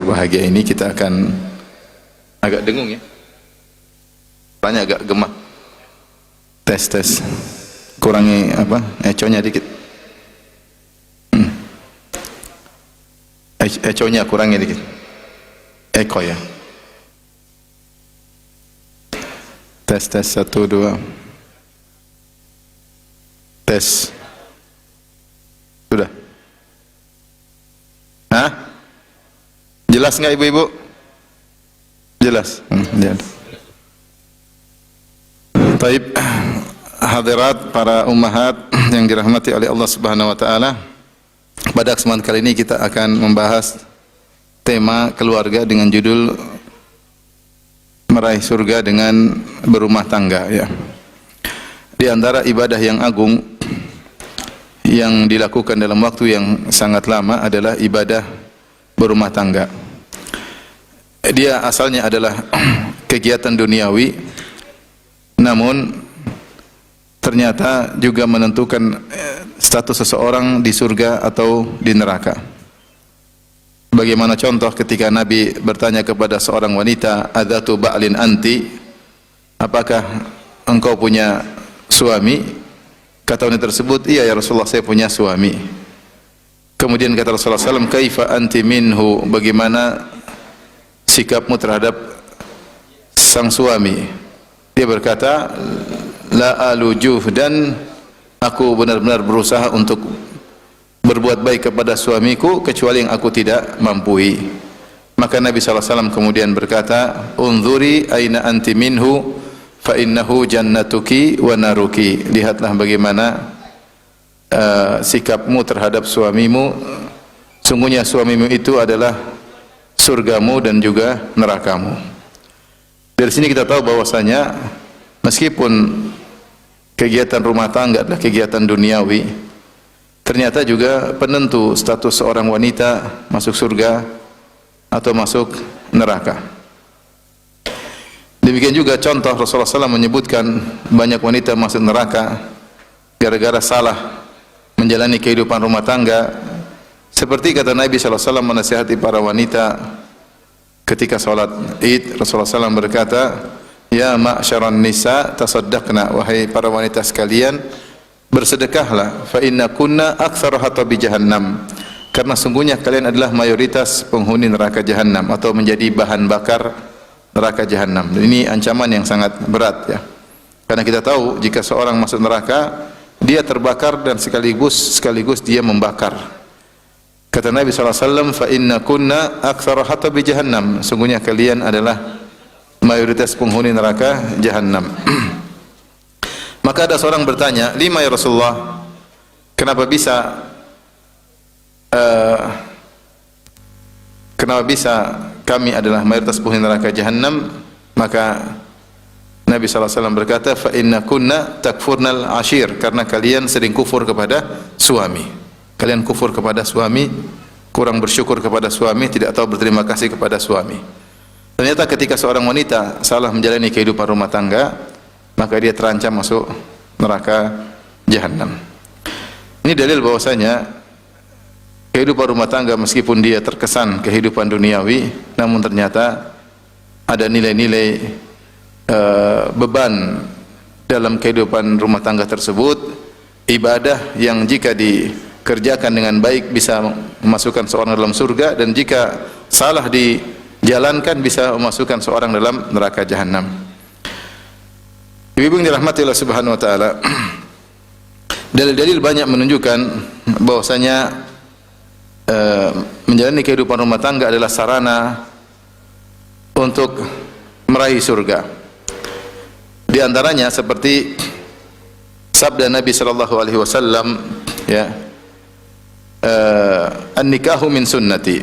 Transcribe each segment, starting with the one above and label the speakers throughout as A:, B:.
A: berbahagia ini kita akan agak dengung ya. Banyak agak gemah. Tes. Kurangi apa? Econya dikit. Econya kurangi dikit. Eko ya. Tes 1 2. Tes. Sudah. Hah? Jelas nggak ibu-ibu? Jelas. Jelas. Taib, hadirat para ummahat yang dirahmati oleh Allah Subhanahu wa taala. Pada kesempatan kali ini kita akan membahas tema keluarga dengan judul meraih surga dengan berumah tangga ya. Di antara ibadah yang agung yang dilakukan dalam waktu yang sangat lama adalah ibadah berumah tangga. Dia asalnya adalah kegiatan duniawi, namun ternyata juga menentukan status seseorang di surga atau di neraka. Bagaimana contoh ketika Nabi bertanya kepada seorang wanita, "Adzatu ba'lin anti?" Apakah engkau punya suami? Kata wanita tersebut, "Iya ya Rasulullah, saya punya suami." Kemudian kata Rasulullah SAW, "Kaifa anti minhu?" Bagaimana sikapmu terhadap sang suami? Dia berkata, "La alujuh," dan aku benar-benar berusaha untuk berbuat baik kepada suamiku kecuali yang aku tidak mampu. Maka Nabi SAW kemudian berkata, "Unzuri aina anti minhu fa innahu jannatuki wa naruki." Lihatlah bagaimana sikapmu terhadap suamimu. Sungguhnya suamimu itu adalah surgamu dan juga nerakamu. Dari sini kita tahu bahwasanya meskipun kegiatan rumah tangga adalah kegiatan duniawi, ternyata juga penentu status seorang wanita masuk surga atau masuk neraka. Demikian juga contoh Rasulullah SAW menyebutkan banyak wanita masuk neraka gara-gara salah menjalani kehidupan rumah tangga. Seperti kata Nabi SAW menasihati para wanita ketika salat Id, Rasulullah SAW berkata, "Ya ma'syaran nisa tasaddaqna," wahai para wanita sekalian, bersedekahlah, fa inna kunna aktsara hatabi jahannam, karena sungguhnya kalian adalah mayoritas penghuni neraka jahanam atau menjadi bahan bakar neraka jahanam. Ini ancaman yang sangat berat ya. Karena kita tahu jika seorang masuk neraka, dia terbakar dan sekaligus dia membakar. Kata Nabi SAW, "Fa inna kunna aktsara hatabi jahannam," sungguhnya kalian adalah mayoritas penghuni neraka jahanam. Maka ada seorang bertanya, "Lima ya Rasulullah, kenapa bisa kami adalah mayoritas penghuni neraka jahanam?" Maka Nabi SAW berkata, "Fa inna kunna takfurnal ashir," karena kalian sering kufur kepada suami. Kalian kufur kepada suami, kurang bersyukur kepada suami, tidak tahu berterima kasih kepada suami. Ternyata ketika seorang wanita salah menjalani kehidupan rumah tangga, maka dia terancam masuk neraka jahanam. Ini dalil bahwasanya kehidupan rumah tangga meskipun dia terkesan kehidupan duniawi, namun ternyata ada nilai-nilai beban dalam kehidupan rumah tangga tersebut, ibadah yang jika dikerjakan dengan baik bisa memasukkan seorang dalam surga, dan jika salah dijalankan bisa memasukkan seorang dalam neraka jahanam. Ibu yang dirahmati Allah Subhanahu wa taala, dalil-dalil banyak menunjukkan bahwasanya menjalani kehidupan rumah tangga adalah sarana untuk meraih surga. Di antaranya seperti sabda Nabi sallallahu alaihi wasallam ya, "An-nikahu min sunnati.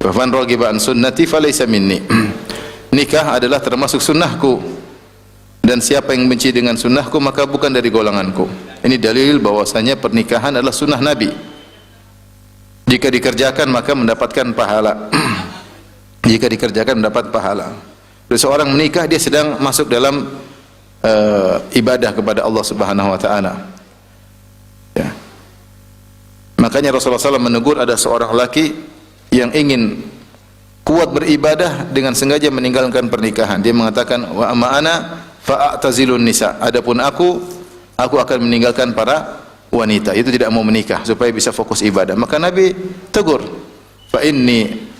A: Wa man raghiba an sunnati falaysa minni." Nikah adalah termasuk sunnahku, dan siapa yang benci dengan sunnahku maka bukan dari golonganku. Ini dalil bahwasanya pernikahan adalah sunnah Nabi. Jika dikerjakan maka mendapatkan pahala. Jika dikerjakan mendapat pahala. Seorang menikah dia sedang masuk dalam ibadah kepada Allah Subhanahu wa taala. Ya. Makanya Rasulullah SAW menegur ada seorang laki yang ingin kuat beribadah dengan sengaja meninggalkan pernikahan. Dia mengatakan wa amma ana fa'tazilun nisa. Adapun aku akan meninggalkan para wanita. Itu tidak mau menikah supaya bisa fokus ibadah. Maka Nabi tegur, fa inni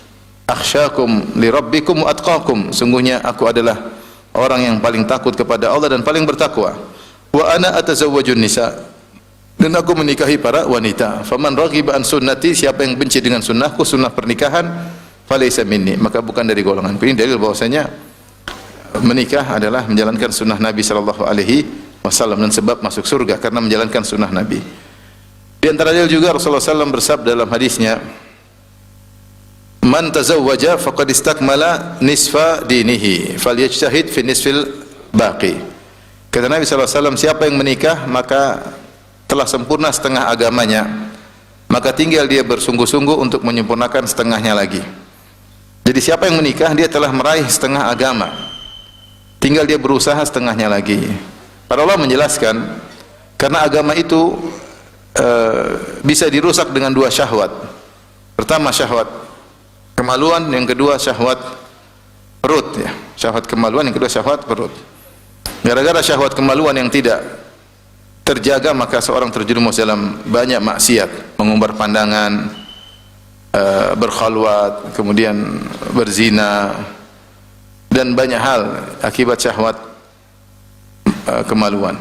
A: akhsyakum li rabbikum wa atqakum. Sungguhnya aku adalah orang yang paling takut kepada Allah dan paling bertakwa. Wa ana atazawwajun nisa. Dan aku menikahi para wanita. Faman raghiba an sunnati, siapa yang benci dengan sunnahku, sunnah pernikahan, falaysa minni, maka bukan dari golonganku. Ini dalil bahwasanya menikah adalah menjalankan sunnah Nabi sallallahu alaihi wasallam dan sebab masuk surga karena menjalankan sunnah Nabi. Di antara dalil juga Rasulullah SAW bersabda dalam hadisnya, man tazawwaja faqad istakmala nisfa dinihi falyajtahid fi nisfil baqi. Kata Nabi SAW, siapa yang menikah maka telah sempurna setengah agamanya, maka tinggal dia bersungguh-sungguh untuk menyempurnakan setengahnya lagi. Jadi siapa yang menikah, dia telah meraih setengah agama, tinggal dia berusaha setengahnya lagi. Para ulama menjelaskan, karena agama itu bisa dirusak dengan dua syahwat. Pertama syahwat kemaluan, yang kedua syahwat perut, ya. Syahwat kemaluan, yang kedua syahwat perut. Gara-gara syahwat kemaluan yang tidak terjaga, maka seorang terjerumus dalam banyak maksiat, mengumbar pandangan, berkhalwat, kemudian berzina, dan banyak hal akibat syahwat kemaluan.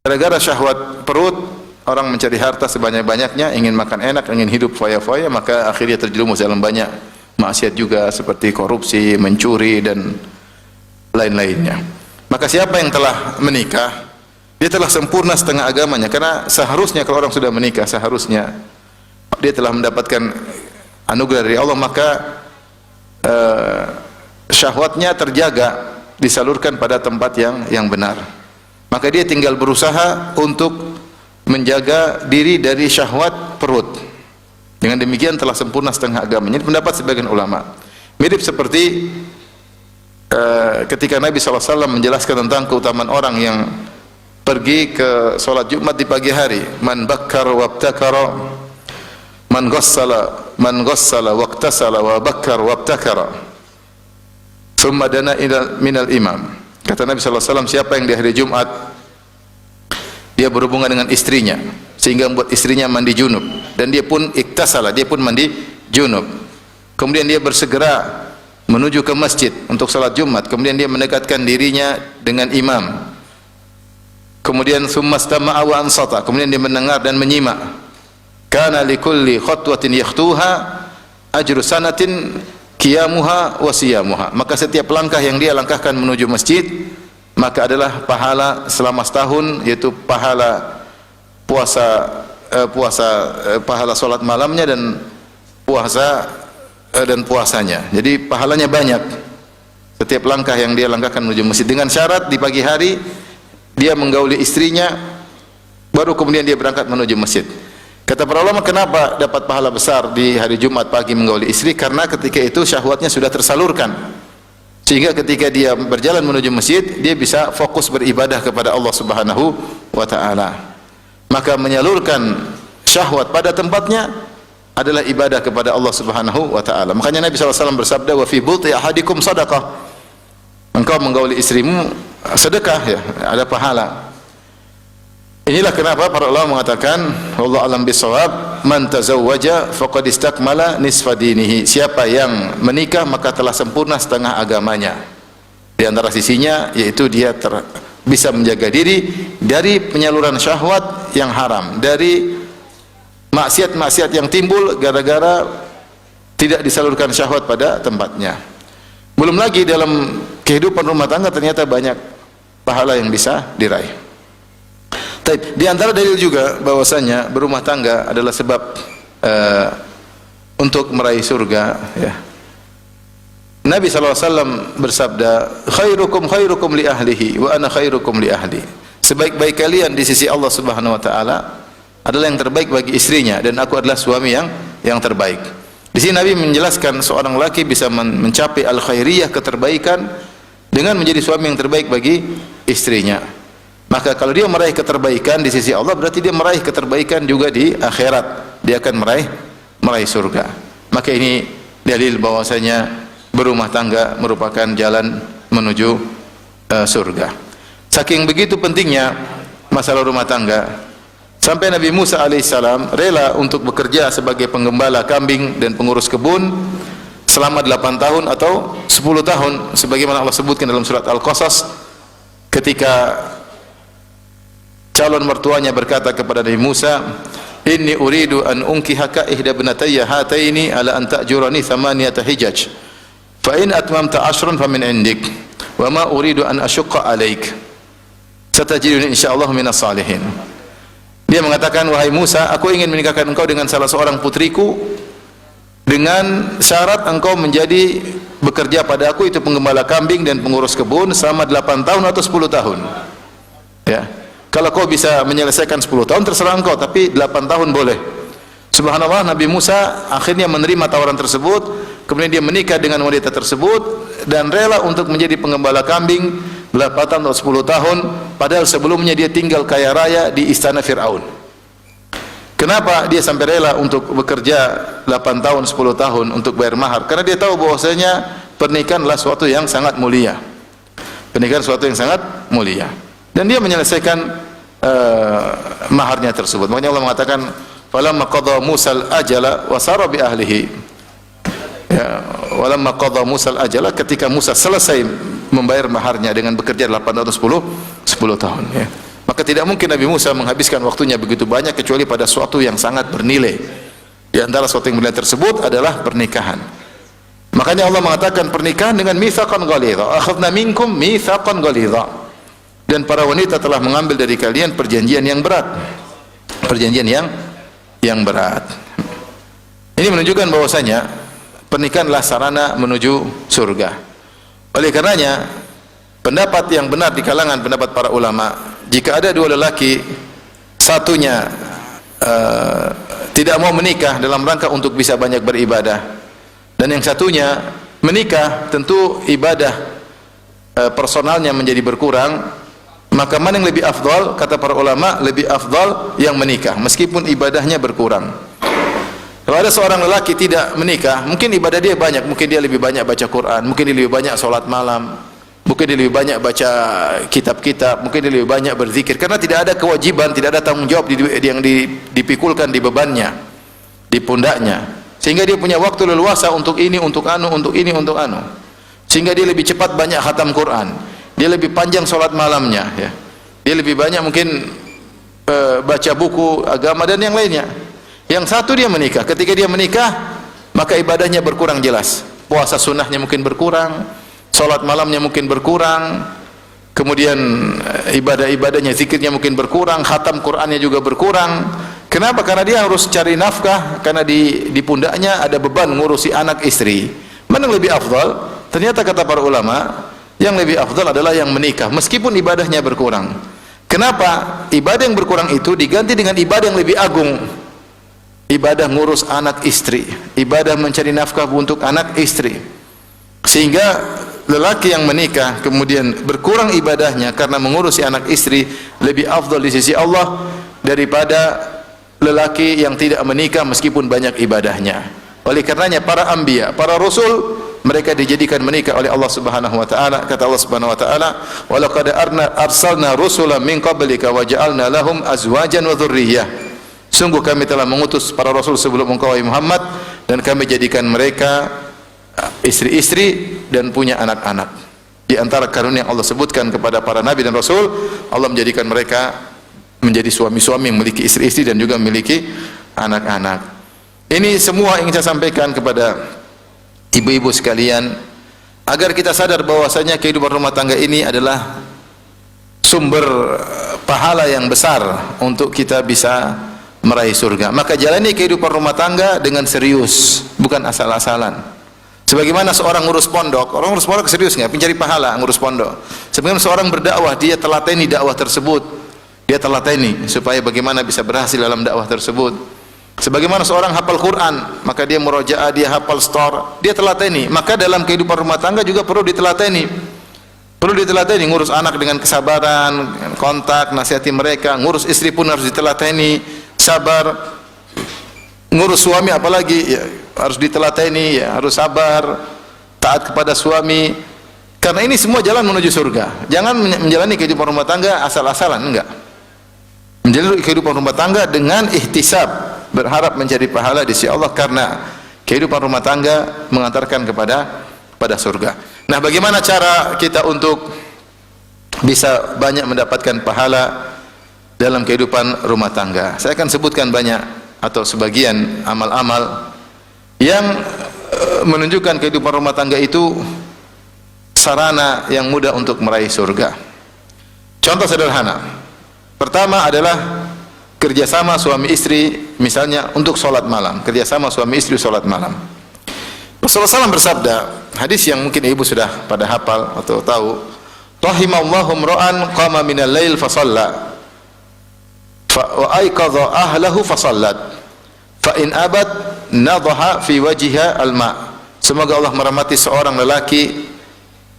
A: Gara-gara syahwat perut, orang mencari harta sebanyak-banyaknya, ingin makan enak, ingin hidup foya-foya, maka akhirnya terjerumus dalam banyak maksiat juga, seperti korupsi, mencuri, dan lain-lainnya. Maka siapa yang telah menikah, dia telah sempurna setengah agamanya, karena seharusnya kalau orang sudah menikah, seharusnya dia telah mendapatkan anugerah dari Allah, maka syahwatnya terjaga, disalurkan pada tempat yang benar. Maka dia tinggal berusaha untuk menjaga diri dari syahwat perut. Dengan demikian telah sempurna setengah agamanya. Ini pendapat sebagian ulama. Mirip seperti ketika Nabi SAW menjelaskan tentang keutamaan orang yang pergi ke solat Jumat di pagi hari. Man bakkar wabtakara, man ghassala waqtasala wa bakkar wabtakara, thumma dana minal imam. Kata Nabi SAW, siapa yang di hari Jumat dia berhubungan dengan istrinya sehingga membuat istrinya mandi junub, dan dia pun iktasala, dia pun mandi junub, kemudian dia bersegera menuju ke masjid untuk salat Jumat, kemudian dia mendekatkan dirinya dengan imam, kemudian summastama'a wa ansata, kemudian dia mendengar dan menyimak, kana likulli khatwatin yakhtuha ajru sanatin qiyamuha wa siyamuha, maka setiap langkah yang dia langkahkan menuju masjid maka adalah pahala selama setahun, yaitu pahala pahala salat malamnya dan puasanya. Jadi pahalanya banyak setiap langkah yang dia langkahkan menuju masjid, dengan syarat di pagi hari dia menggauli istrinya, baru kemudian dia berangkat menuju masjid. Kata para ulama, kenapa dapat pahala besar di hari Jumat pagi menggauli istri? Karena ketika itu syahwatnya sudah tersalurkan, sehingga ketika dia berjalan menuju masjid, dia bisa fokus beribadah kepada Allah Subhanahu wa ta'ala. Maka menyalurkan syahwat pada tempatnya adalah ibadah kepada Allah Subhanahu wa ta'ala. Makanya Nabi SAW bersabda, wa fi buti ahadikum sadaqah, engkau menggauli istrimu sedekah, ya, ada pahala. Inilah kenapa para ulama mengatakan, wallahu a'lam bissawab, man tazawwaja faqad istakmala nisfa dinihi, siapa yang menikah maka telah sempurna setengah agamanya. Di antara sisinya yaitu dia bisa menjaga diri dari penyaluran syahwat yang haram, dari maksiat-maksiat yang timbul gara-gara tidak disalurkan syahwat pada tempatnya. Belum lagi dalam kehidupan rumah tangga ternyata banyak pahala yang bisa diraih. Di antara dalil juga bahwasanya berumah tangga adalah sebab untuk meraih surga, ya. Nabi SAW bersabda, khairukum khairukum li ahlihi wa ana khairukum li ahli. Sebaik-baik kalian di sisi Allah Subhanahu wa taala adalah yang terbaik bagi istrinya, dan aku adalah suami yang terbaik. Di sini Nabi menjelaskan seorang laki bisa mencapai al-khairiyah, keterbaikan, dengan menjadi suami yang terbaik bagi istrinya. Maka kalau dia meraih keterbaikan di sisi Allah, berarti dia meraih keterbaikan juga di akhirat. Dia akan meraih surga. Maka ini dalil bahwasanya berumah tangga merupakan jalan menuju surga. Saking begitu pentingnya masalah rumah tangga, sampai Nabi Musa alaihissalam rela untuk bekerja sebagai penggembala kambing dan pengurus kebun selama 8 tahun atau 10 tahun sebagaimana Allah sebutkan dalam surat Al-Qasas, ketika calon mertuanya berkata kepada Nabi Musa, "Inni uridu an unkihaka ihda ibnatayya hataini ala an ta'jurani thamaniyata hijaj. Fa in atmamta 'ashran fa min 'indik, wa ma uridu an asyqa 'alaik. Satajiduni insyaallah minas salihin." Dia mengatakan, "Wahai Musa, aku ingin menikahkan engkau dengan salah seorang putriku dengan syarat engkau menjadi bekerja pada aku, itu penggembala kambing dan pengurus kebun selama 8 tahun atau 10 tahun." Ya. Kalau kau bisa menyelesaikan 10 tahun terserah engkau, tapi 8 tahun boleh. Subhanallah, Nabi Musa akhirnya menerima tawaran tersebut, kemudian dia menikah dengan wanita tersebut dan rela untuk menjadi penggembala kambing 8 tahun atau 10 tahun, padahal sebelumnya dia tinggal kaya raya di istana Fir'aun. Kenapa dia sampai rela untuk bekerja 8 tahun, 10 tahun untuk bayar mahar? Karena dia tahu bahwasanya pernikahan adalah suatu yang sangat mulia. Pernikahan suatu yang sangat mulia. Dan dia menyelesaikan maharnya tersebut. Makanya Allah mengatakan, "Falamma qadha Musal ajala wa sara bi ahlihi." Ya, walamma qadha Musal ajala, ketika Musa selesai membayar maharnya dengan bekerja 8 atau 10 tahun, ya. Maka tidak mungkin Nabi Musa menghabiskan waktunya begitu banyak kecuali pada suatu yang sangat bernilai. Di antara suatu yang bernilai tersebut adalah pernikahan. Makanya Allah mengatakan pernikahan dengan mitsaqan ghalidha. Akhadna minkum mitsaqan ghalidha. Dan para wanita telah mengambil dari kalian perjanjian yang berat. Perjanjian yang berat. Ini menunjukkan bahwasanya pernikahan adalah sarana menuju surga. Oleh karenanya, pendapat yang benar di kalangan pendapat para ulama, jika ada dua lelaki, satunya tidak mau menikah dalam rangka untuk bisa banyak beribadah, dan yang satunya menikah, tentu ibadah personalnya menjadi berkurang, maka mana yang lebih afdal? Kata para ulama, lebih afdal yang menikah meskipun ibadahnya berkurang. Kalau ada seorang lelaki tidak menikah, mungkin ibadah dia banyak, mungkin dia lebih banyak baca Quran, mungkin dia lebih banyak salat malam, mungkin dia lebih banyak baca kitab-kitab, mungkin dia lebih banyak berzikir, karena tidak ada kewajiban, tidak ada tanggung jawab yang dipikulkan di bebannya, di pundaknya, sehingga dia punya waktu leluasa untuk ini, untuk anu, untuk ini, untuk anu, sehingga dia lebih cepat banyak khatam Quran, dia lebih panjang salat malamnya, ya. Dia lebih banyak mungkin baca buku agama dan yang lainnya. Yang satu dia menikah. Ketika dia menikah, maka ibadahnya berkurang jelas. Puasa sunnahnya mungkin berkurang, salat malamnya mungkin berkurang, kemudian ibadah-ibadahnya, zikirnya mungkin berkurang, khatam Qur'annya juga berkurang. Kenapa? Karena dia harus cari nafkah, karena di pundaknya ada beban ngurusi anak istri. Mana yang lebih afdal? Ternyata kata para ulama, yang lebih afdal adalah yang menikah meskipun ibadahnya berkurang. Kenapa? Ibadah yang berkurang itu diganti dengan ibadah yang lebih agung. Ibadah ngurus anak istri, ibadah mencari nafkah untuk anak istri. Sehingga lelaki yang menikah kemudian berkurang ibadahnya karena mengurusi anak istri lebih afdal di sisi Allah daripada lelaki yang tidak menikah meskipun banyak ibadahnya. Oleh karenanya para anbiya, para rasul, mereka dijadikan menikah oleh Allah Subhanahu wa taala. Kata Allah Subhanahu wa taala, "Wa laqad arsalna rusulan min qablika wa ja'alna lahum azwajan wa dzurriyyah." Sungguh kami telah mengutus para rasul sebelum engkau wahai Muhammad, dan kami jadikan mereka istri-istri dan punya anak-anak. Di antara karunia yang Allah sebutkan kepada para nabi dan rasul, Allah menjadikan mereka menjadi suami-suami yang memiliki istri-istri dan juga memiliki anak-anak. Ini semua ingin saya sampaikan kepada ibu-ibu sekalian agar kita sadar bahwasanya kehidupan rumah tangga ini adalah sumber pahala yang besar untuk kita bisa meraih surga. Maka jalani kehidupan rumah tangga dengan serius, bukan asal-asalan. Sebagaimana seorang ngurus pondok, orang ngurus pondok serius nggak? Mencari pahala ngurus pondok. Sebagaimana seorang berdakwah, dia telateni dakwah tersebut, dia telateni supaya bagaimana bisa berhasil dalam dakwah tersebut. Sebagaimana seorang hafal Quran, maka dia murojaah, dia hafal stor, dia telateni. Maka dalam kehidupan rumah tangga juga perlu ditelateni. Perlu ditelateni, ngurus anak dengan kesabaran, kontak, nasihati mereka. Ngurus istri pun harus ditelateni, sabar. Ngurus suami apalagi, ya, harus ditelateni, ya, harus sabar, taat kepada suami. Karena ini semua jalan menuju surga. Jangan menjalani kehidupan rumah tangga asal-asalan, enggak. Menjalani kehidupan rumah tangga dengan ihtisab, berharap mencari pahala di sisi Allah, karena kehidupan rumah tangga mengantarkan kepada surga. Nah, bagaimana cara kita untuk bisa banyak mendapatkan pahala dalam kehidupan rumah tangga? Saya akan sebutkan banyak atau sebagian amal-amal yang menunjukkan kehidupan rumah tangga itu sarana yang mudah untuk meraih surga. Contoh sederhana. Pertama adalah kerjasama suami istri, misalnya untuk sholat malam. Kerjasama suami istri sholat malam. Rasulullah SAW bersabda, hadis yang mungkin ibu sudah pada hafal atau tahu, rahimallahu imra'an qama minal lail fa shalla wa ayqadha ahlahu fa shallat fa in abad nadhaha fi wajhiha al-ma'. Semoga Allah merahmati seorang lelaki,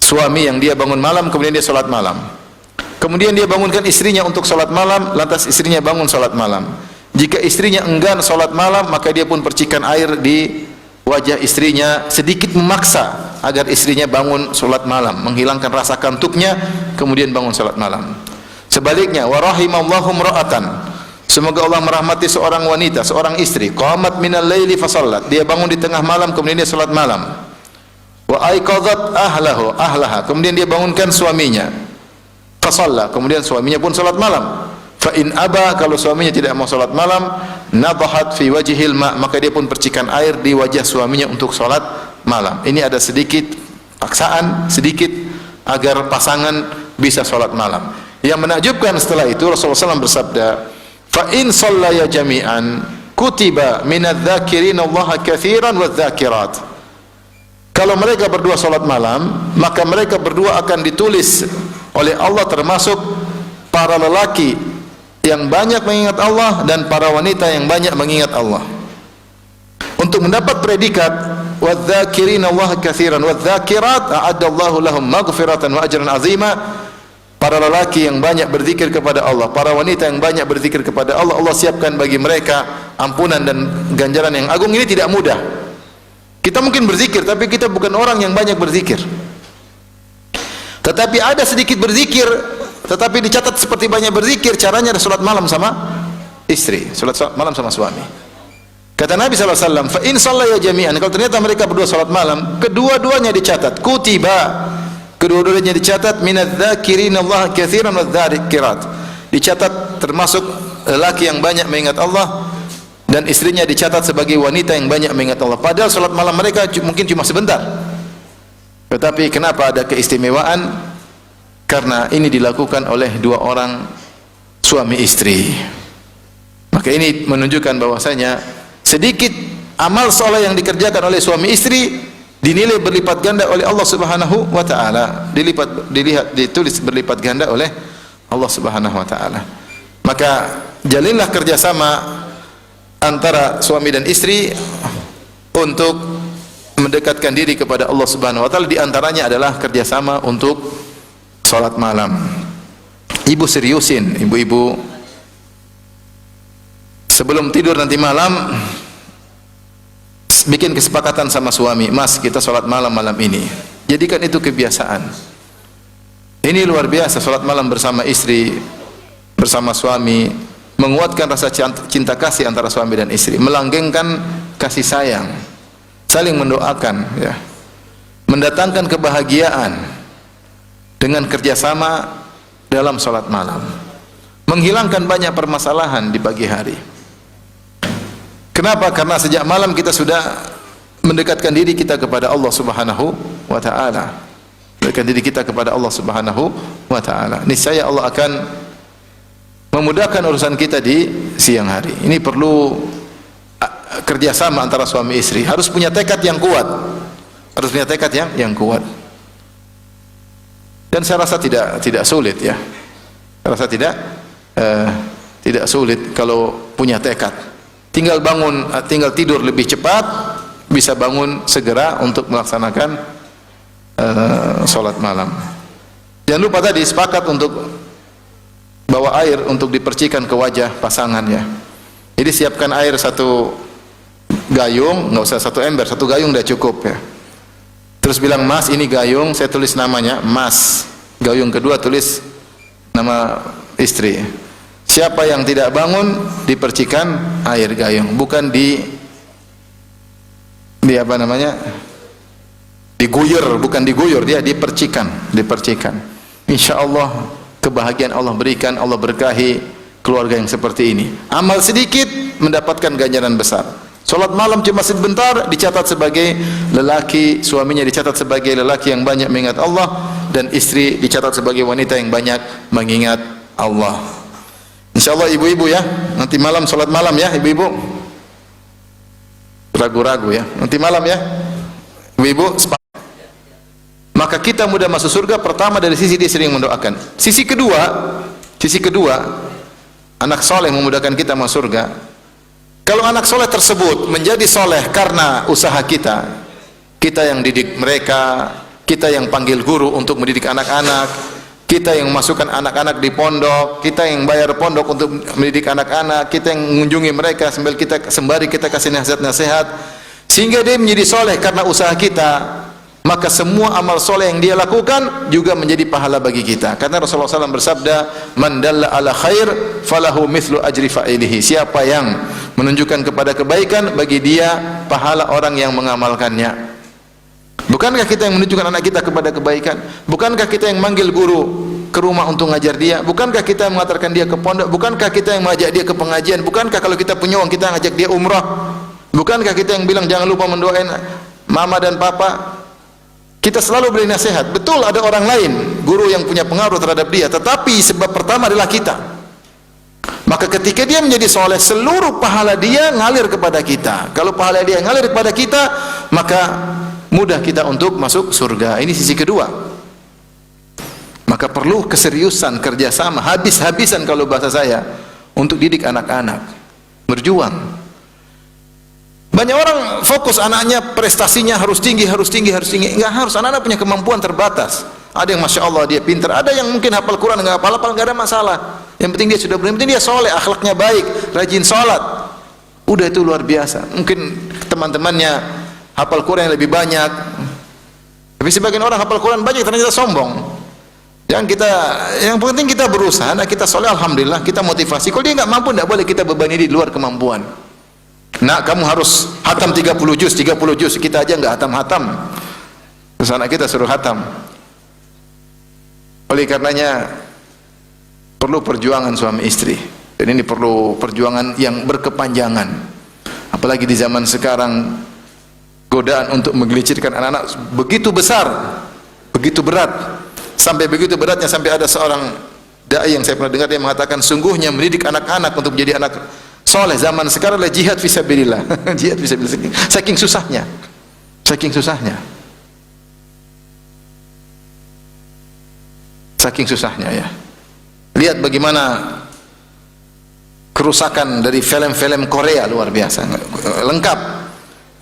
A: suami yang dia bangun malam kemudian dia salat malam. Kemudian dia bangunkan istrinya untuk salat malam, lantas istrinya bangun salat malam. Jika istrinya enggan salat malam, maka dia pun percikan air di wajah istrinya, sedikit memaksa agar istrinya bangun salat malam, menghilangkan rasa kantuknya, kemudian bangun salat malam. Sebaliknya, wa rahimallahu imra'atan, semoga Allah merahmati seorang wanita, seorang istri, qamat minal laili fa shallat, dia bangun di tengah malam kemudian dia salat malam. Wa aiqadhat ahlaha, kemudian dia bangunkan suaminya, fa shalla, kemudian suaminya pun salat malam. Fa in aba, kalau suaminya tidak mau salat malam, nadhahat fi wajhil ma, maka dia pun percikan air di wajah suaminya untuk salat malam. Ini ada sedikit paksaan, sedikit agar pasangan bisa salat malam. Yang menakjubkan setelah itu Rasulullah SAW bersabda, fa in shallaya jami'an kutiba minadz-dzakirina Allah katsiran wadz-dzakirat. Kalau mereka berdua salat malam, maka mereka berdua akan ditulis oleh Allah termasuk para lelaki yang banyak mengingat Allah dan para wanita yang banyak mengingat Allah. Untuk mendapat predikat wadz-dzakirina Allah katsiran wadz-dzakirat, a'adda Allahu lahum maghfiratan wa ajran 'azima. Para lelaki yang banyak berzikir kepada Allah, para wanita yang banyak berzikir kepada Allah, Allah siapkan bagi mereka ampunan dan ganjaran yang agung. Ini tidak mudah. Kita mungkin berzikir, tapi kita bukan orang yang banyak berzikir. Tetapi ada sedikit berzikir, tetapi dicatat seperti banyak berzikir. Caranya ada salat malam sama istri, salat malam sama suami. Kata Nabi SAW, fa in shallaya jami'an, kalau ternyata mereka berdua salat malam, kedua-duanya dicatat, kutiba, kedua-duanya dicatat minadz-dzakirina Allah katsiran wadz-dzakirat, dicatat termasuk lelaki yang banyak mengingat Allah, dan istrinya dicatat sebagai wanita yang banyak mengingat Allah. Padahal salat malam mereka mungkin cuma sebentar. Tetapi kenapa ada keistimewaan? Karena ini dilakukan oleh dua orang suami istri. Maka ini menunjukkan bahwasanya sedikit amal saleh yang dikerjakan oleh suami istri dinilai berlipat ganda oleh Allah Subhanahu wa taala, ditulis berlipat ganda oleh Allah Subhanahu wa taala. Maka jalinlah kerjasama antara suami dan istri untuk mendekatkan diri kepada Allah Subhanahu wa taala. Di antaranya adalah kerjasama untuk salat malam. Ibu seriusin, ibu-ibu, sebelum tidur nanti malam bikin kesepakatan sama suami, mas kita salat malam malam ini. Jadikan itu kebiasaan. Ini luar biasa, salat malam bersama istri, bersama suami, menguatkan rasa cinta kasih antara suami dan istri, melanggengkan kasih sayang, saling mendoakan, ya, mendatangkan kebahagiaan dengan kerjasama dalam salat malam, menghilangkan banyak permasalahan di pagi hari. Kenapa? Karena sejak malam kita sudah mendekatkan diri kita kepada Allah Subhanahu wa taala. Mendekatkan diri kita kepada Allah Subhanahu wa taala. Niscaya Allah akan memudahkan urusan kita di siang hari. Ini perlu kerjasama antara suami istri. Harus punya tekad yang kuat. Harus punya tekad yang kuat. Dan saya rasa tidak sulit, ya. Saya rasa tidak sulit kalau punya tekad. Tinggal bangun, tinggal tidur lebih cepat, bisa bangun segera untuk melaksanakan salat malam. Jangan lupa tadi sepakat untuk bawa air untuk dipercikan ke wajah pasangannya. Jadi siapkan air satu gayung, nggak usah 1 ember, 1 gayung udah cukup ya. Terus bilang, Mas ini gayung, saya tulis namanya Mas. Gayung kedua tulis nama istri. Siapa yang tidak bangun dipercikan air gayung, bukan di apa namanya, diguyur, bukan diguyur, dia dipercikan. Insya Allah kebahagiaan Allah berikan, Allah berkahi keluarga yang seperti ini. Amal sedikit mendapatkan ganjaran besar. Salat malam cuma sebentar dicatat sebagai lelaki, suaminya dicatat sebagai lelaki yang banyak mengingat Allah, dan istri dicatat sebagai wanita yang banyak mengingat Allah. Insyaallah ibu-ibu ya, nanti malam salat malam ya ibu-ibu. Ragu-ragu ya, nanti malam ya ibu-ibu. Maka kita mudah masuk surga pertama dari sisi dia sering mendoakan. Sisi kedua, anak soleh memudahkan kita masuk surga. Kalau anak soleh tersebut menjadi soleh karena usaha kita yang didik mereka, kita yang panggil guru untuk mendidik anak-anak, kita yang masukkan anak-anak di pondok, kita yang bayar pondok untuk mendidik anak-anak, kita yang mengunjungi mereka sembari kita kasih nasihat-nasihat, sehingga dia menjadi soleh karena usaha kita, maka semua amal soleh yang dia lakukan juga menjadi pahala bagi kita. Karena Rasulullah SAW bersabda, man dalla ala khair falahu mithlu ajri fa'ilihi. Siapa yang menunjukkan kepada kebaikan, bagi dia pahala orang yang mengamalkannya. Bukankah kita yang menunjukkan anak kita kepada kebaikan? Bukankah kita yang manggil guru ke rumah untuk ngajar dia? Bukankah kita yang mengantarkan dia ke pondok? Bukankah kita yang mengajak dia ke pengajian? Bukankah kalau kita punya uang kita ngajak dia umrah? Bukankah kita yang bilang jangan lupa mendoain mama dan papa? Kita selalu beri nasihat. Betul ada orang lain, guru yang punya pengaruh terhadap dia, tetapi sebab pertama adalah kita. Maka ketika dia menjadi soleh, seluruh pahala dia ngalir kepada kita. Kalau pahala dia ngalir kepada kita, maka mudah kita untuk masuk surga. Ini sisi kedua. Maka perlu keseriusan, kerjasama, habis-habisan kalau bahasa saya, untuk didik anak-anak, berjuang. Banyak orang fokus anaknya prestasinya harus tinggi. Enggak harus, anak-anak punya kemampuan terbatas. Ada yang Masya Allah dia pintar, ada yang mungkin hafal Quran enggak hafal, enggak ada masalah. Yang penting dia sudah benar, yang penting dia soleh, akhlaknya baik, rajin sholat. Udah itu luar biasa. Mungkin teman-temannya hafal Quran yang lebih banyak, tapi sebagian orang hafal Quran banyak ternyata sombong. Yang penting kita berusaha, kita soleh, alhamdulillah, kita motivasi. Kalau dia enggak mampu, enggak boleh kita bebani di luar kemampuan. Nak, kamu harus hatam 30 juz, kita aja enggak hatam-hatam. Terus anak kita suruh hatam. Oleh karenanya perlu perjuangan suami istri. Dan ini perlu perjuangan yang berkepanjangan. Apalagi di zaman sekarang, godaan untuk menggelincirkan anak-anak begitu besar, begitu berat. Sampai begitu beratnya sampai ada seorang dai yang saya pernah dengar, dia mengatakan sungguhnya mendidik anak-anak untuk menjadi anak soleh zaman sekarang adalah jihad fisabilillah. Jihad fisabilillah. Saking susahnya. Ya. Lihat bagaimana kerusakan dari film-film Korea, luar biasa. Lengkap.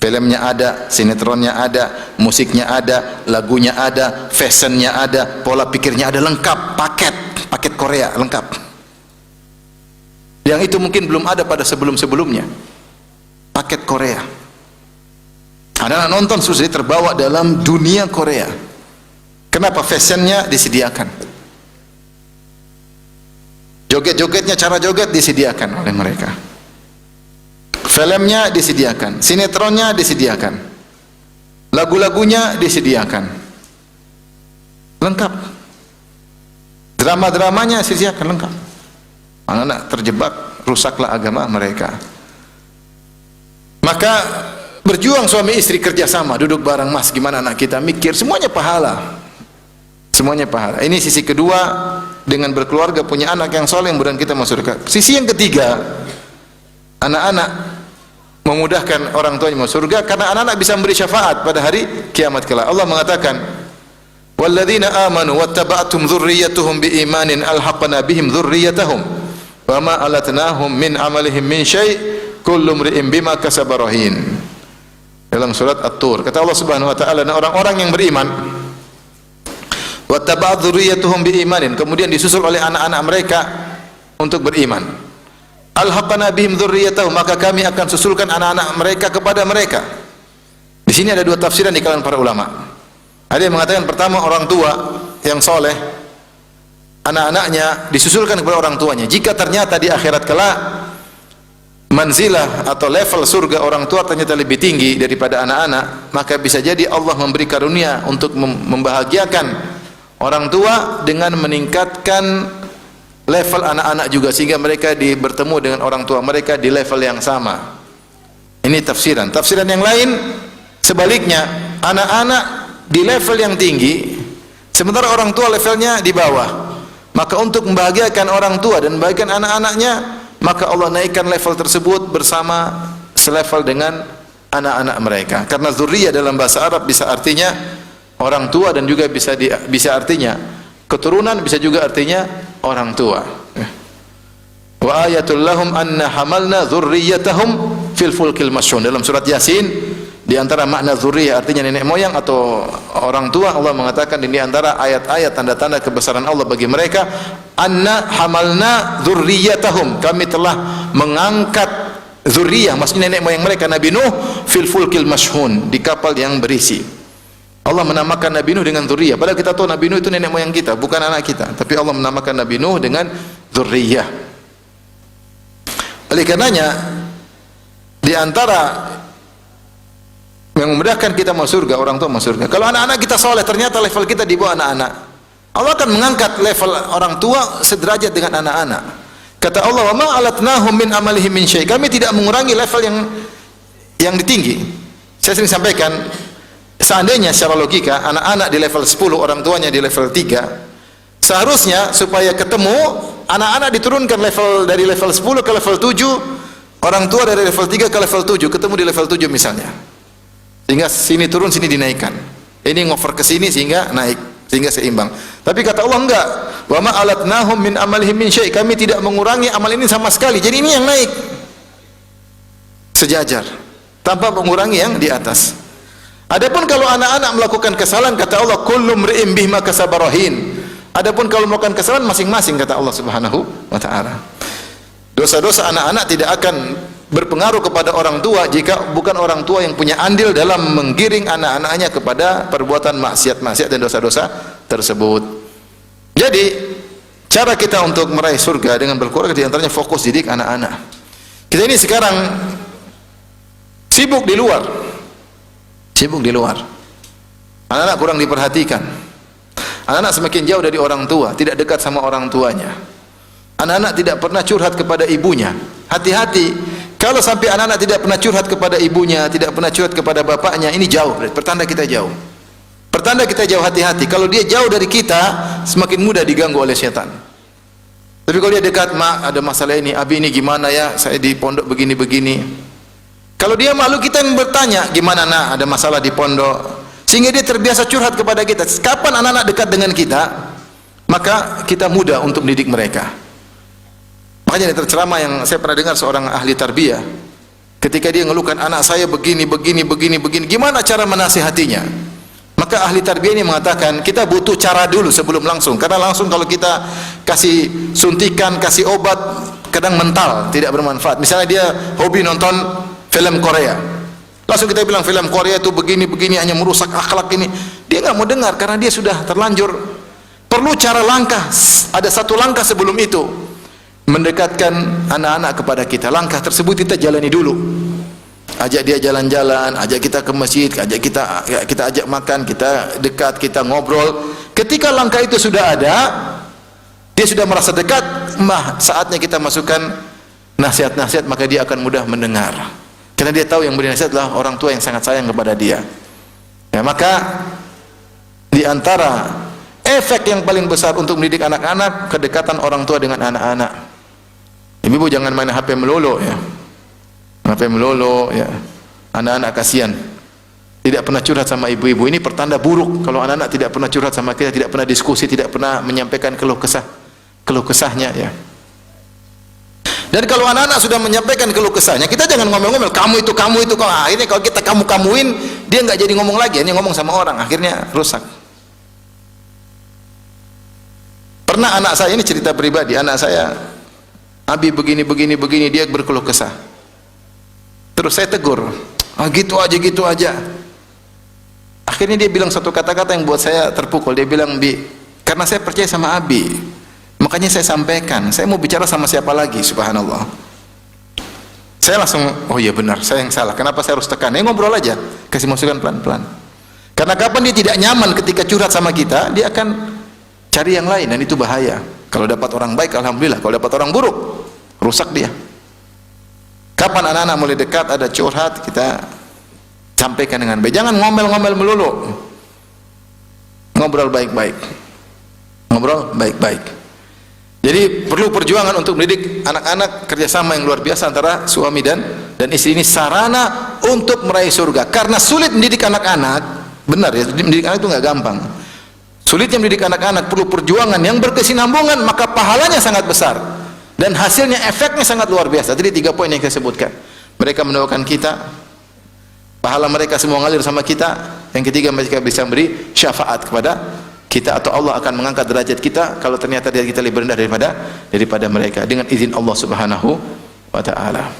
A: Filmnya ada, sinetronnya ada, musiknya ada, lagunya ada, fashionnya ada, pola pikirnya ada, lengkap. Paket Korea lengkap. Yang itu mungkin belum ada pada sebelum-sebelumnya. Paket Korea. Anak-anak nonton susah terbawa dalam dunia Korea. Kenapa? Fashionnya disediakan, joget-jogetnya, cara joget disediakan oleh mereka, filmnya disediakan, sinetronnya disediakan, lagu-lagunya disediakan, lengkap, drama-dramanya disediakan lengkap. Anak-anak terjebak, rusaklah agama mereka. Maka berjuang suami istri, kerjasama, duduk bareng, mas gimana anak kita, mikir, semuanya pahala. Ini sisi kedua, dengan berkeluarga, punya anak yang soleh, mudah-mudahan kita masuk surga. Sisi yang ketiga, anak-anak memudahkan orang tuanya masuk surga karena anak-anak bisa memberi syafaat pada hari kiamat kelak. Allah mengatakan, walladzina amanu wattaba'tum dzurriyyatuhum biimanin alhaqna bihim dzurriyyatahum wama alatnahum min amalihim min syai' kullu imri'in bima kasaba rahin. Dalam surat At-Tur kata Allah Subhanahu wa taala, orang-orang yang beriman, wattaba'tu dzurriyyatuhum biimanin, kemudian disusul oleh anak-anak mereka untuk beriman. alhaqna bihim dzurriyyatahum, maka kami akan susulkan anak-anak mereka kepada mereka. Di sini ada dua tafsiran di kalangan para ulama. Ada yang mengatakan pertama, orang tua yang soleh, anak-anaknya disusulkan kepada orang tuanya. Jika ternyata di akhirat kelak manzilah atau level surga orang tua ternyata lebih tinggi daripada anak-anak, maka bisa jadi Allah memberi karunia untuk membahagiakan orang tua dengan meningkatkan level anak-anak juga, sehingga mereka bertemu dengan orang tua mereka di level yang sama. Ini tafsiran. Tafsiran yang lain sebaliknya, anak-anak di level yang tinggi sementara orang tua levelnya di bawah. Maka untuk membahagiakan orang tua dan membahagiakan anak-anaknya, maka Allah naikkan level tersebut bersama selevel dengan anak-anak mereka. Karena dzurriyyah dalam bahasa Arab bisa artinya orang tua dan juga bisa artinya keturunan, bisa juga artinya orang tua. Wa ayatul lahum anna hamalna dzurriyyatahum fil fulkil mashhun. Dalam surat Yasin, di antara makna dzurriyyah artinya nenek moyang atau orang tua, Allah mengatakan ini antara ayat-ayat tanda-tanda kebesaran Allah bagi mereka, anna hamalna dzurriyyatahum, kami telah mengangkat dzurriyyah, maksudnya nenek moyang mereka Nabi Nuh, fil fulkil mashhun, di kapal yang berisi. Allah menamakan Nabi Nuh dengan dzurriyyah, padahal kita tahu Nabi Nuh itu nenek moyang kita, bukan anak kita, tapi Allah menamakan Nabi Nuh dengan dzurriyyah. Oleh karenanya, di antara yang memudahkan kita masuk surga, orang tua masuk surga. Kalau anak-anak kita soleh, ternyata level kita di bawah anak-anak, Allah akan mengangkat level orang tua sederajat dengan anak-anak. Kata Allah, wa ma alatnahum min amalihim min syai', kami tidak mengurangi level yang tinggi. Saya sering sampaikan, seandainya secara logika anak-anak di level 10, orang tuanya di level 3, seharusnya supaya ketemu, anak-anak diturunkan level dari level 10 ke level 7, orang tua dari level 3 ke level 7, ketemu di level 7 misalnya. Sehingga sini turun, sini dinaikkan. Ini ngover ke sini sehingga naik, sehingga seimbang. Tapi kata Allah enggak. Wa ma alatnahum min amalihim min syai', kami tidak mengurangi amal ini sama sekali. Jadi ini yang naik sejajar tanpa mengurangi yang di atas. Adapun kalau anak-anak melakukan kesalahan, kata Allah, kullu mri'in bima kasaba rahin. Adapun kalau melakukan kesalahan masing-masing, kata Allah Subhanahu wa taala. Dosa-dosa anak-anak tidak akan berpengaruh kepada orang tua jika bukan orang tua yang punya andil dalam menggiring anak-anaknya kepada perbuatan maksiat-maksiat dan dosa-dosa tersebut. Jadi, cara kita untuk meraih surga dengan berkeluarga di antaranya fokus didik anak-anak. Kita ini sekarang sibuk di luar. Sibuk di luar. Anak-anak kurang diperhatikan. Anak-anak semakin jauh dari orang tua, tidak dekat sama orang tuanya. Anak-anak tidak pernah curhat kepada ibunya. Hati-hati. Kalau sampai anak-anak tidak pernah curhat kepada ibunya, tidak pernah curhat kepada bapaknya, ini jauh, pertanda kita jauh. Pertanda kita jauh, hati-hati. Kalau dia jauh dari kita, semakin mudah diganggu oleh setan. Tapi kalau dia dekat, mak ada masalah ini, abi ini gimana ya, saya di pondok begini-begini. Kalau dia malu, kita yang bertanya, gimana nak, ada masalah di pondok. Sehingga dia terbiasa curhat kepada kita. Kapan anak-anak dekat dengan kita, maka kita mudah untuk mendidik mereka. Makanya ada ceramah yang saya pernah dengar seorang ahli tarbiyah, ketika dia ngeluhkan anak saya begini, gimana cara menasihatinya? Maka ahli tarbiyah ini mengatakan, kita butuh cara dulu sebelum langsung, karena langsung kalau kita kasih suntikan, kasih obat, kadang mental, tidak bermanfaat. Misalnya dia hobi nonton film Korea, langsung kita bilang film Korea itu begini, hanya merusak akhlak ini, dia nggak mau dengar karena dia sudah terlanjur. Perlu cara langkah, ada satu langkah sebelum itu, mendekatkan anak-anak kepada kita. Langkah tersebut kita jalani dulu. Ajak dia jalan-jalan, ajak kita ke masjid, kita ajak makan, kita dekat, kita ngobrol. Ketika langkah itu sudah ada, dia sudah merasa dekat, saatnya kita masukkan nasihat-nasihat, maka dia akan mudah mendengar. Karena dia tahu yang beri nasihat adalah orang tua yang sangat sayang kepada dia. Ya, maka di antara efek yang paling besar untuk mendidik anak-anak, kedekatan orang tua dengan anak-anak. Ibu jangan main HP melulu ya. HP melulu ya. Anak-anak kasihan. Tidak pernah curhat sama ibu-ibu. Ini pertanda buruk kalau anak-anak tidak pernah curhat sama kita, tidak pernah diskusi, tidak pernah menyampaikan keluh kesahnya ya. Dan kalau anak-anak sudah menyampaikan keluh kesahnya, kita jangan ngomel-ngomel, kamu itu. Akhirnya kalau kita kamu-kamuin, dia nggak jadi ngomong lagi, hanya ngomong sama orang, akhirnya rusak. Pernah anak saya, ini cerita pribadi, anak saya Abi begini, dia berkeluh kesah. Terus saya tegur, gitu aja. Akhirnya dia bilang satu kata-kata yang buat saya terpukul. Dia bilang, Bi, karena saya percaya sama Abi, makanya saya sampaikan. Saya mau bicara sama siapa lagi, subhanallah. Saya langsung, oh iya benar, saya yang salah. Kenapa saya harus tekan? Ngobrol aja, kasih masukan pelan-pelan. Karena kapan dia tidak nyaman ketika curhat sama kita, dia akan cari yang lain, dan itu bahaya. Kalau dapat orang baik, alhamdulillah. Kalau dapat orang buruk, rusak dia. Kapan anak-anak mulai dekat, ada curhat, kita sampaikan dengan baik. Jangan ngomel-ngomel melulu. Ngobrol baik-baik. Ngobrol baik-baik. Jadi perlu perjuangan untuk mendidik anak-anak, kerjasama yang luar biasa antara suami dan istri. Ini sarana untuk meraih surga. Karena sulit mendidik anak-anak, benar ya, mendidik anak itu nggak gampang. Sulitnya mendidik anak-anak perlu perjuangan yang berkesinambungan, maka pahalanya sangat besar dan hasilnya, efeknya sangat luar biasa. Jadi 3 poin yang saya sebutkan. Mereka mendoakan kita, pahala mereka semua ngalir sama kita. Yang ketiga, mereka bisa beri syafaat kepada kita, atau Allah akan mengangkat derajat kita kalau ternyata derajat kita lebih rendah daripada mereka dengan izin Allah Subhanahu wa taala.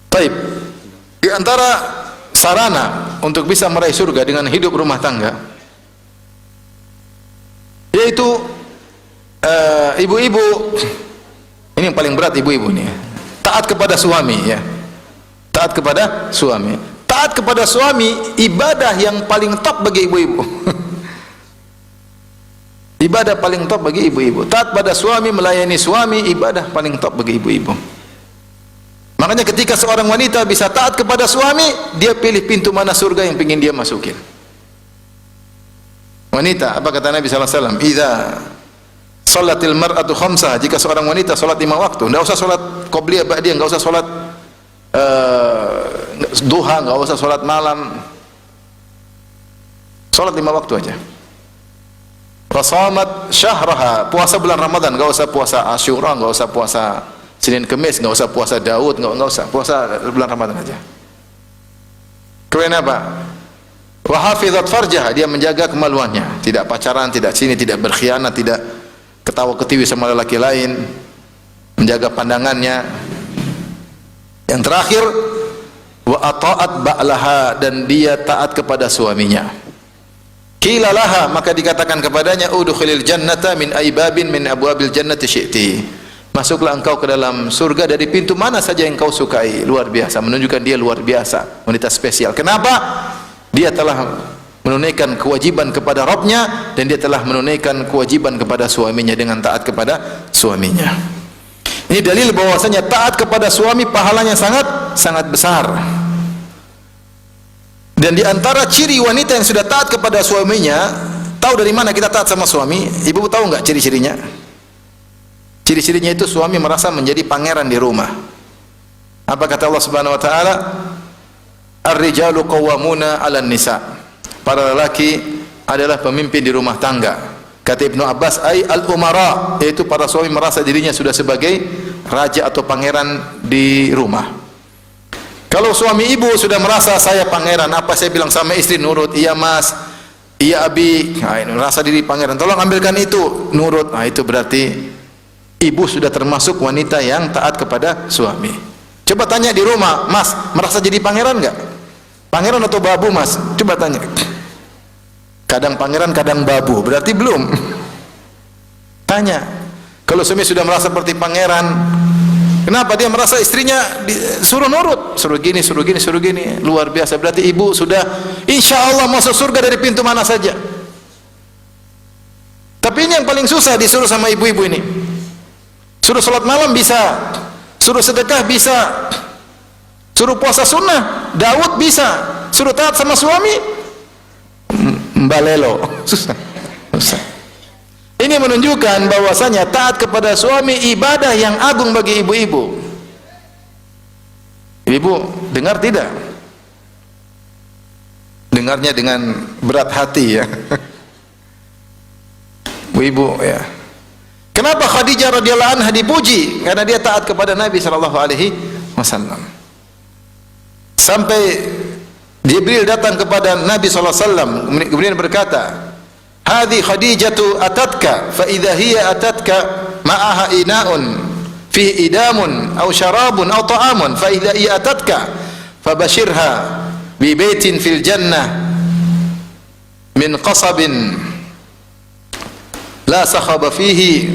A: Baik. Di antara sarana untuk bisa meraih surga dengan hidup rumah tangga, yaitu ibu-ibu, ini yang paling berat, ibu-ibu nih, taat kepada suami ya. Taat kepada suami. Taat kepada suami ibadah yang paling top bagi ibu-ibu. Ibadah paling top bagi ibu-ibu. Taat pada suami, melayani suami, ibadah paling top bagi ibu-ibu. Makanya ketika seorang wanita bisa taat kepada suami, dia pilih pintu mana surga yang ingin dia masukin. Wanita, apa kata Nabi sallallahu alaihi wasallam? Idza shalatil mar'atu khamsah, jika seorang wanita salat 5 waktu, enggak usah salat qabliyah ba'diyah, enggak usah salat duha, enggak usah salat malam. Salat 5 waktu aja. Rasamat syahraha, puasa bulan Ramadan, enggak usah puasa Asyura, enggak usah puasa Senin Kemis, enggak usah puasa Daud, enggak usah, puasa bulan Ramadan aja. Kemudian apa? Wa hafizat farjaha, dia menjaga kemaluannya, tidak pacaran, tidak sini, tidak berkhianat, tidak ketawa-ketiwi sama lelaki lain, menjaga pandangannya. Yang terakhir, wa ata'at ba'laha, dan dia taat kepada suaminya. Qila laha, maka dikatakan kepadanya, udkhilil jannata min aibabin min abwabil jannati syi'ti. Masuklah engkau ke dalam surga dari pintu mana saja yang kau sukai. Luar biasa, menunjukkan dia luar biasa, wanita spesial. Kenapa? Dia telah menunaikan kewajiban kepada Rabbnya, dan dia telah menunaikan kewajiban kepada suaminya dengan taat kepada suaminya. Ini dalil bahwasanya taat kepada suami pahalanya sangat besar. Dan di antara ciri wanita yang sudah taat kepada suaminya, tahu dari mana kita taat sama suami? Ibu tahu enggak ciri-cirinya? Ciri-cirinya itu suami merasa menjadi pangeran di rumah. Apa kata Allah Subhanahu wa taala? Ar-rijalu qawwamuna 'alan nisa. Para lelaki adalah pemimpin di rumah tangga. Kata Ibnu Abbas, ay al-umara, yaitu para suami merasa dirinya sudah sebagai raja atau pangeran di rumah. Kalau suami ibu sudah merasa saya pangeran, apa saya bilang sama istri nurut, iya mas, iya abi, nah, ini merasa diri pangeran, tolong ambilkan itu, nurut. Nah, itu berarti ibu sudah termasuk wanita yang taat kepada suami. Coba tanya di rumah, mas, merasa jadi pangeran enggak? Pangeran atau babu mas? Coba tanya. Kadang pangeran, kadang babu, berarti belum. Tanya. Kalau suami sudah merasa seperti pangeran, kenapa dia merasa istrinya suruh nurut, suruh gini, suruh gini, suruh gini, luar biasa. Berarti ibu sudah insya Allah masuk surga dari pintu mana saja. Tapi ini yang paling susah disuruh sama ibu-ibu ini. Suruh salat malam bisa, suruh sedekah bisa, suruh puasa sunnah Daud bisa, suruh taat sama suami mbalelo, susah. Ini menunjukkan bahwasanya taat kepada suami ibadah yang agung bagi ibu-ibu. Ibu dengar tidak? Dengarnya dengan berat hati ya. Ibu ya. Kenapa Khadijah radhiyallahu anha dipuji? Karena dia taat kepada Nabi sallallahu alaihi wasallam. Sampai Jibril datang kepada Nabi sallallahu alaihi wasallam kemudian berkata, "Hadhi Khadijatu atatka fa idza hiya atatka ma'aha ina'un fihi idamun aw syarabun aw ta'amun fa idza atatka fabashirha bi baitin fil jannah min qasabin la sakhaba fihi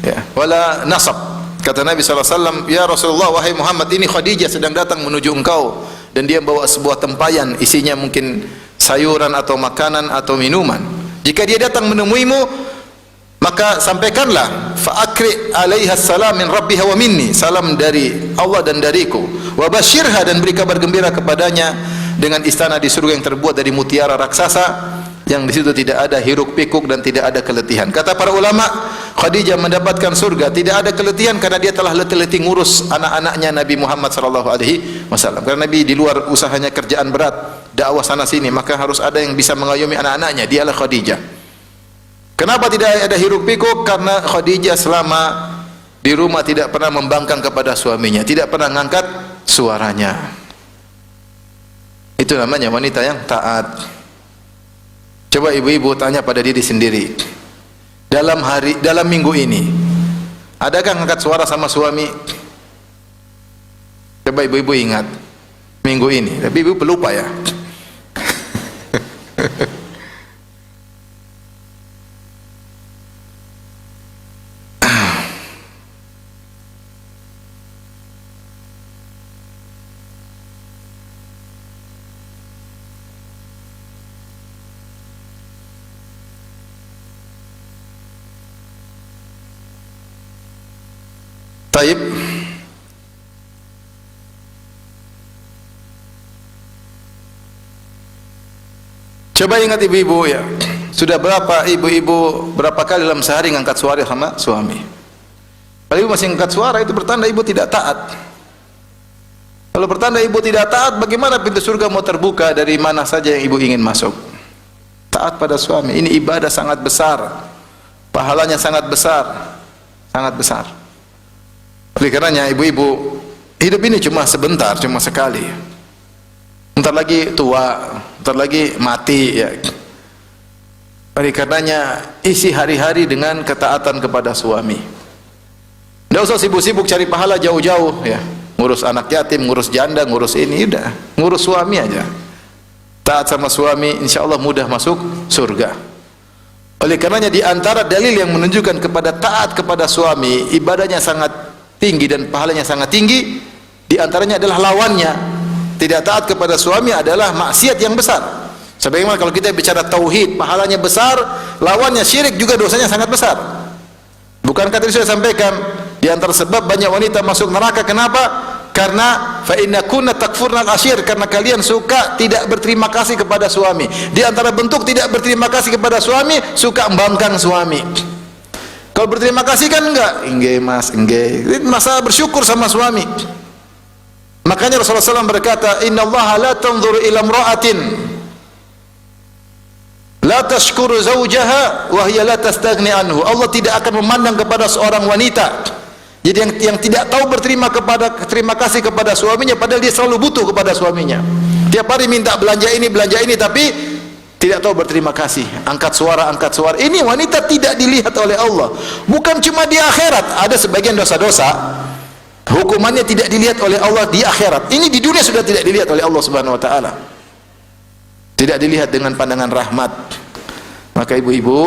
A: ya wala nasab. Kata Nabi SAW, ya Rasulullah, wahai Muhammad, ini Khadijah sedang datang menuju engkau dan dia bawa sebuah tempayan, isinya mungkin sayuran atau makanan atau minuman. Jika dia datang menemuimu, maka sampaikanlah, fa'akri alaiha salam min rabbiha wa minni, salam dari Allah dan dariku, wa basyirha, dan beri kabar gembira kepadanya dengan istana di surga yang terbuat dari mutiara raksasa, yang di situ tidak ada hiruk pikuk dan tidak ada keletihan. Kata para ulama, Khadijah mendapatkan surga tidak ada keletihan karena dia telah letih-letih ngurus anak-anaknya Nabi Muhammad sallallahu alaihi wasallam. Karena Nabi di luar usahanya kerjaan berat, dakwah sana sini, maka harus ada yang bisa mengayomi anak-anaknya. Dialah Khadijah. Kenapa tidak ada hiruk pikuk? Karena Khadijah selama di rumah tidak pernah membangkang kepada suaminya, tidak pernah mengangkat suaranya. Itu namanya wanita yang taat. Coba ibu-ibu tanya pada diri sendiri, dalam minggu ini adakah angkat suara sama suami? Coba ibu-ibu ingat minggu ini. Tapi ibu pelupa ya. Taib. Coba ingat ibu-ibu ya. Sudah berapa ibu-ibu berapa kali dalam sehari ngangkat suara sama suami? Kalau ibu masih ngangkat suara, itu bertanda ibu tidak taat. Kalau bertanda ibu tidak taat, bagaimana pintu surga mau terbuka dari mana saja yang ibu ingin masuk? Taat pada suami. Ini ibadah sangat besar. Pahalanya sangat besar. Sangat besar. Oleh karenanya ibu-ibu, hidup ini cuma sebentar, cuma sekali. Bentar lagi tua, bentar lagi mati ya. Oleh karenanya isi hari-hari dengan ketaatan kepada suami. Tidak usah sibuk-sibuk cari pahala jauh-jauh ya. Ngurus anak yatim, ngurus janda, ngurus ini, udah. Ngurus suami aja. Taat sama suami, insya Allah mudah masuk surga. Oleh karenanya di antara dalil yang menunjukkan kepada taat kepada suami, ibadahnya sangat tinggi dan pahalanya sangat tinggi, di antaranya adalah lawannya. Tidak taat kepada suami adalah maksiat yang besar. Sebagaimana kalau kita bicara tauhid, pahalanya besar, lawannya syirik juga dosanya sangat besar. Bukankah tadi sudah sampaikan, di antara sebab banyak wanita masuk neraka, kenapa? Karena fa inna kunna takfurnal asyir, karena kalian suka tidak berterima kasih kepada suami. Di antara bentuk tidak berterima kasih kepada suami, suka membangkang suami. Kalau berterima kasih kan enggak, enggak mas, enggak. Masalah bersyukur sama suami. Makanya Rasulullah SAW berkata, Inna Allah la tanzuru ila imra'atin la tashkuru zawjaha wa hiya la tastaghni anhu. Allah tidak akan memandang kepada seorang wanita, jadi yang tidak tahu terima kasih kepada suaminya, padahal dia selalu butuh kepada suaminya. Tiap hari minta belanja ini, tapi tidak tahu berterima kasih, angkat suara. Ini wanita tidak dilihat oleh Allah. Bukan cuma di akhirat, ada sebagian dosa-dosa hukumannya tidak dilihat oleh Allah di akhirat. Ini di dunia sudah tidak dilihat oleh Allah Subhanahu wa taala. Tidak dilihat dengan pandangan rahmat. Maka ibu-ibu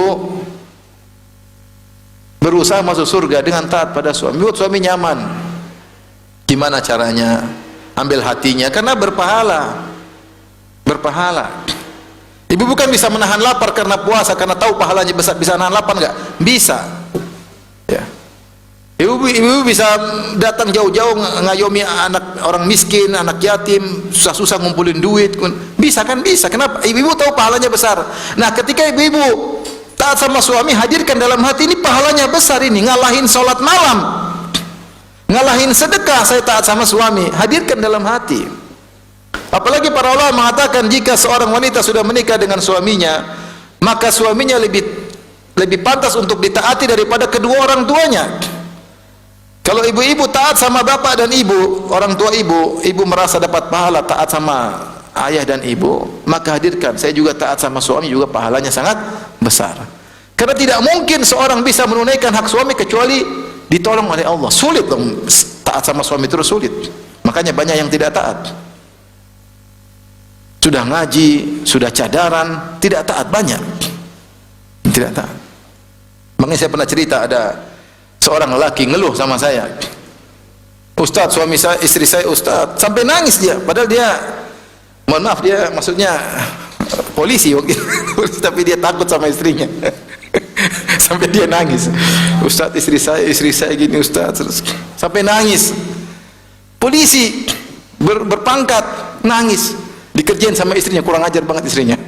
A: berusaha masuk surga dengan taat pada suami. Buat suami nyaman. Gimana caranya? Ambil hatinya, karena berpahala. Berpahala. Ibu bukan bisa menahan lapar karena puasa, karena tahu pahalanya besar. Bisa nahan lapar enggak? Bisa. Ya. Ibu bisa datang jauh-jauh ngayomi anak orang miskin, anak yatim, susah-susah ngumpulin duit. Bisa kan? Bisa. Kenapa? Ibu tahu pahalanya besar. Nah, ketika ibu taat sama suami, hadirkan dalam hati, ini pahalanya besar, ini ngalahin sholat malam, ngalahin sedekah, saya taat sama suami. Hadirkan dalam hati. Apalagi para ulama mengatakan, jika seorang wanita sudah menikah dengan suaminya, maka suaminya lebih pantas untuk ditaati daripada kedua orang tuanya. Kalau ibu-ibu taat sama bapak dan ibu, orang tua ibu merasa dapat pahala taat sama ayah dan ibu, maka hadirkan, saya juga taat sama suami, juga pahalanya sangat besar. Karena tidak mungkin seorang bisa menunaikan hak suami kecuali ditolong oleh Allah. Sulit dong taat sama suami, terus sulit. Makanya banyak yang tidak taat. Sudah ngaji, sudah cadaran, tidak taat, banyak tidak taat. Makanya saya pernah cerita, ada seorang lelaki ngeluh sama saya, Ustaz, suami saya, istri saya Ustaz, sampai nangis dia, padahal dia, mohon maaf, dia maksudnya polisi waktu itu, tapi dia takut sama istrinya. Sampai dia nangis, Ustaz, istri saya gini Ustaz, terus sampai nangis. Polisi berpangkat, nangis, dikerjain sama istrinya, kurang ajar banget istrinya.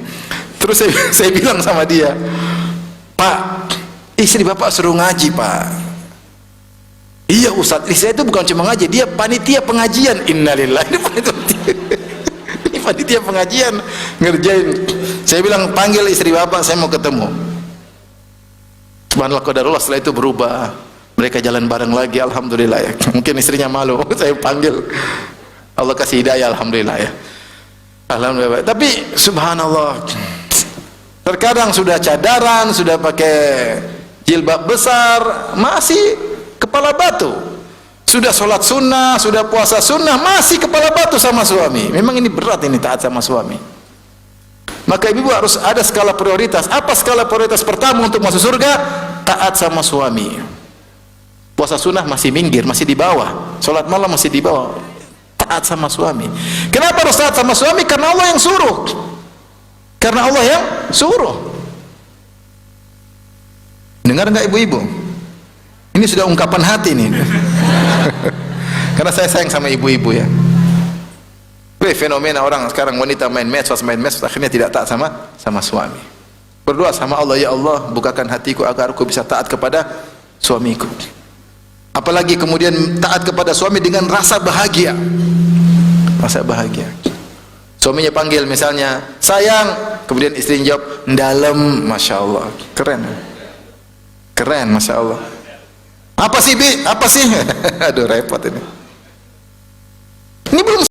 A: Terus saya bilang sama dia, Pak, istri bapak suruh ngaji Pak. Iya Ustaz, istri saya itu bukan cuma ngaji, dia panitia pengajian. Innalillahi, ini panitia pengajian, ngerjain. Saya bilang, panggil istri bapak, saya mau ketemu. Subhanallah, qadarullah, setelah itu berubah, mereka jalan bareng lagi, alhamdulillah ya. Mungkin istrinya malu, saya panggil, Allah kasih hidayah, alhamdulillah ya. Alhamdulillah. Tapi subhanallah, terkadang sudah cadaran, sudah pakai jilbab besar, masih kepala batu. Sudah sholat sunnah, sudah puasa sunnah, masih kepala batu sama suami. Memang ini berat, ini taat sama suami. Maka ibu harus ada skala prioritas. Apa skala prioritas pertama untuk masuk surga? Taat sama suami. Puasa sunnah masih minggir, masih di bawah. Sholat malam masih di bawah. Taat sama suami. Kenapa harus taat sama suami? Karena Allah yang suruh. Karena Allah yang suruh. Dengar enggak ibu-ibu? Ini sudah ungkapan hati nih. Karena saya sayang sama ibu-ibu ya. Fenomena orang sekarang, wanita main medsos, akhirnya tidak taat sama suami. Berdoa sama Allah, ya Allah, bukakan hatiku agar aku bisa taat kepada suamiku. Apalagi kemudian taat kepada suami dengan rasa bahagia. Rasa bahagia. Suaminya panggil misalnya, sayang, kemudian istrinya jawab, dalam, masya Allah, keren, keren, masya Allah. Apa sih Bi? Apa sih? Aduh repot ini. Ini belum